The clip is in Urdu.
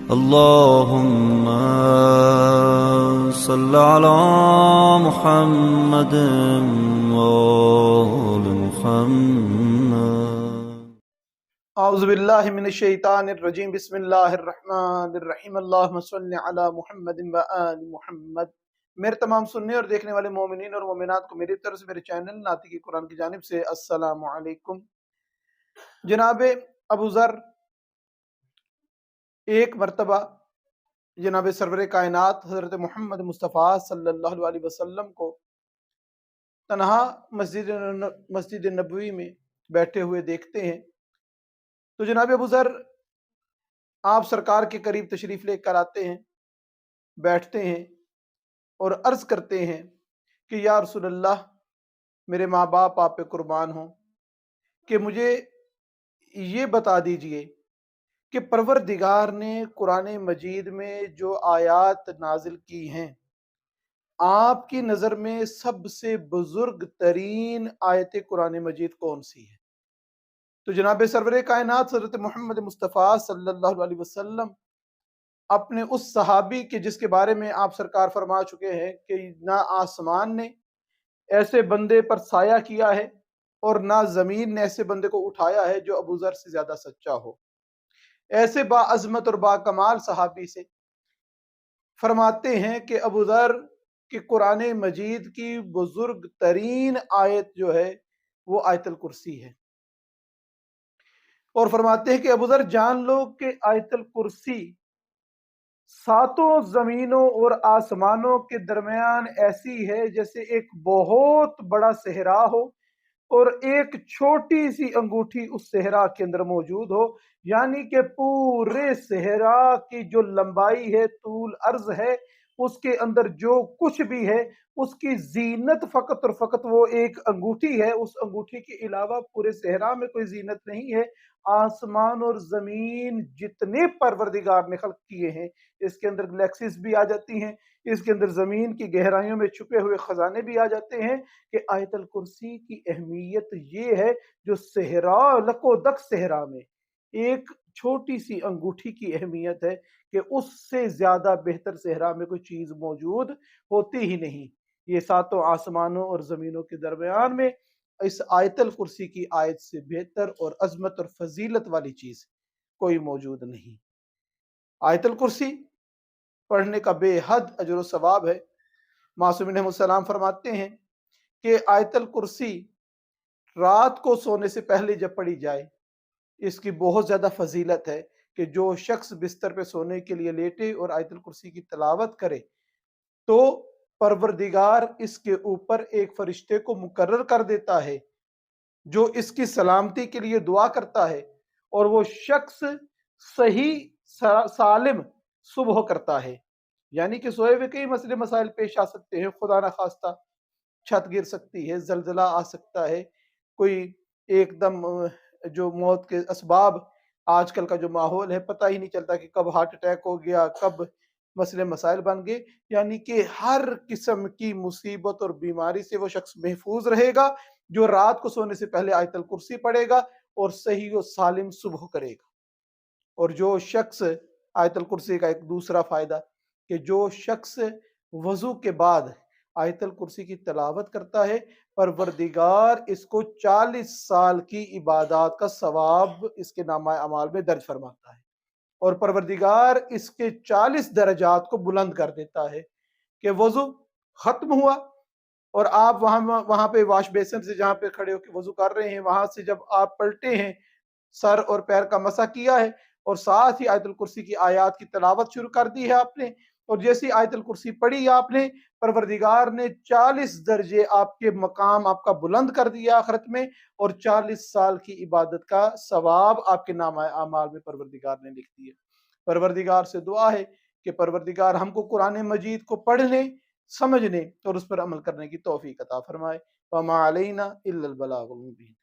اللهم صل على محمد وآل محمد. اعوذ باللہ من الشیطان الرجیم. بسم اللہ الرحمن الرحیم. اللہم صل علی محمد و آل محمد. میرے تمام سننے اور دیکھنے والے مومنین اور مومنات کو میری طرف سے میرے چینل ناطقی قرآن کی جانب سے السلام علیکم. جناب ابو ذر ایک مرتبہ جناب سرور کائنات حضرت محمد مصطفیٰ صلی اللہ علیہ وسلم کو تنہا مسجد نبوی میں بیٹھے ہوئے دیکھتے ہیں. تو جناب ابو ذر آپ سرکار کے قریب تشریف لے کر آتے ہیں، بیٹھتے ہیں اور عرض کرتے ہیں کہ یا رسول اللہ، میرے ماں باپ آپ پہ قربان ہوں کہ مجھے یہ بتا دیجئے کہ پروردگار نے قرآن مجید میں جو آیات نازل کی ہیں، آپ کی نظر میں سب سے بزرگ ترین آیت قرآن مجید کون سی ہے؟ تو جناب سرور کائنات حضرت محمد مصطفیٰ صلی اللہ علیہ وسلم اپنے اس صحابی کے جس کے بارے میں آپ سرکار فرما چکے ہیں کہ نہ آسمان نے ایسے بندے پر سایہ کیا ہے اور نہ زمین نے ایسے بندے کو اٹھایا ہے جو ابو ذر سے زیادہ سچا ہو، ایسے با عظمت اور با کمال صحابی سے فرماتے ہیں کہ ابو ذر کہ قرآن مجید کی بزرگ ترین آیت جو ہے وہ آیت الکرسی ہے، اور فرماتے ہیں کہ ابو ذر جان لو کہ آیت الکرسی ساتوں زمینوں اور آسمانوں کے درمیان ایسی ہے جیسے ایک بہت بڑا صحرا ہو اور ایک چھوٹی سی انگوٹھی اس صحرا کے اندر موجود ہو، یعنی کہ پورے صحرا کی جو لمبائی ہے، طول عرض ہے، اس کے اندر جو کچھ بھی ہے اس کی زینت فقط اور فقط وہ ایک انگوٹھی ہے. اس انگوٹھی کے علاوہ پورے صحرا میں کوئی زینت نہیں ہے. آسمان اور زمین جتنے پروردگار نے خلق کیے ہیں، اس کے اندر گلیکسیز بھی آ جاتی ہیں، اس کے اندر زمین کی گہرائیوں میں چھپے ہوئے خزانے بھی آ جاتے ہیں، کہ آیت الکرسی کی اہمیت یہ ہے جو صحرا لکو دک صحرا میں ایک چھوٹی سی انگوٹھی کی اہمیت ہے کہ اس سے زیادہ بہتر صحرا میں کوئی چیز موجود ہوتی ہی نہیں. یہ ساتوں آسمانوں اور زمینوں کے درمیان میں اس آیت الکرسی کی آیت سے بہتر اور عظمت اور فضیلت والی چیز کوئی موجود نہیں. آیت الکرسی پڑھنے کا بے حد اجر و ثواب ہے. معصومین علیہ السلام فرماتے ہیں کہ آیت الکرسی رات کو سونے سے پہلے جب پڑھی جائے اس کی بہت زیادہ فضیلت ہے کہ جو شخص بستر پہ سونے کے لیے لیٹے اور آیت الکرسی کی تلاوت کرے تو پروردگار اس کے اوپر ایک فرشتے کو مقرر کر دیتا ہے جو اس کی سلامتی کے لیے دعا کرتا ہے، اور وہ شخص صحیح سالم صبح کرتا ہے. یعنی کہ سوئے ہوئے کئی مسئلے مسائل پیش آ سکتے ہیں، خدا نہ خواستہ چھت گر سکتی ہے، زلزلہ آ سکتا ہے، کوئی ایک دم جو موت کے اسباب، آج کل کا جو ماحول ہے پتہ ہی نہیں چلتا کہ کب ہارٹ اٹیک ہو گیا، کب مسئلے مسائل بن گئے. یعنی کہ ہر قسم کی مصیبت اور بیماری سے وہ شخص محفوظ رہے گا جو رات کو سونے سے پہلے آیت الکرسی پڑھے گا اور صحیح و سالم صبح کرے گا. اور جو شخص آیت الکرسی کا ایک دوسرا فائدہ کہ جو شخص وضو کے بعد آیت الکرسی کی تلاوت کرتا ہے، پروردگار اس کو 40 سال کی عبادات کا ثواب اس کے نامہ اعمال میں درج فرماتا ہے، اور پروردگار اس کے 40 درجات کو بلند کر دیتا ہے. کہ وضو ختم ہوا اور آپ وہاں پہ واش بیسن سے جہاں پہ کھڑے ہو کے وضو کر رہے ہیں، وہاں سے جب آپ پلٹے ہیں، سر اور پیر کا مسح کیا ہے اور ساتھ ہی آیت الکرسی کی آیات کی تلاوت شروع کر دی ہے آپ نے، اور جیسی آیت الکرسی پڑھی آپ نے، پروردگار نے 40 درجے آپ کے مقام آپ کا بلند کر دیا آخرت میں، اور 40 سال کی عبادت کا ثواب آپ کے نامہ اعمال میں پروردگار نے لکھ دیا. پروردگار سے دعا ہے کہ پروردگار ہم کو قرآن مجید کو پڑھنے، سمجھنے اور اس پر عمل کرنے کی توفیق عطا فرمائے. وما علینا الا البلاغ المبین.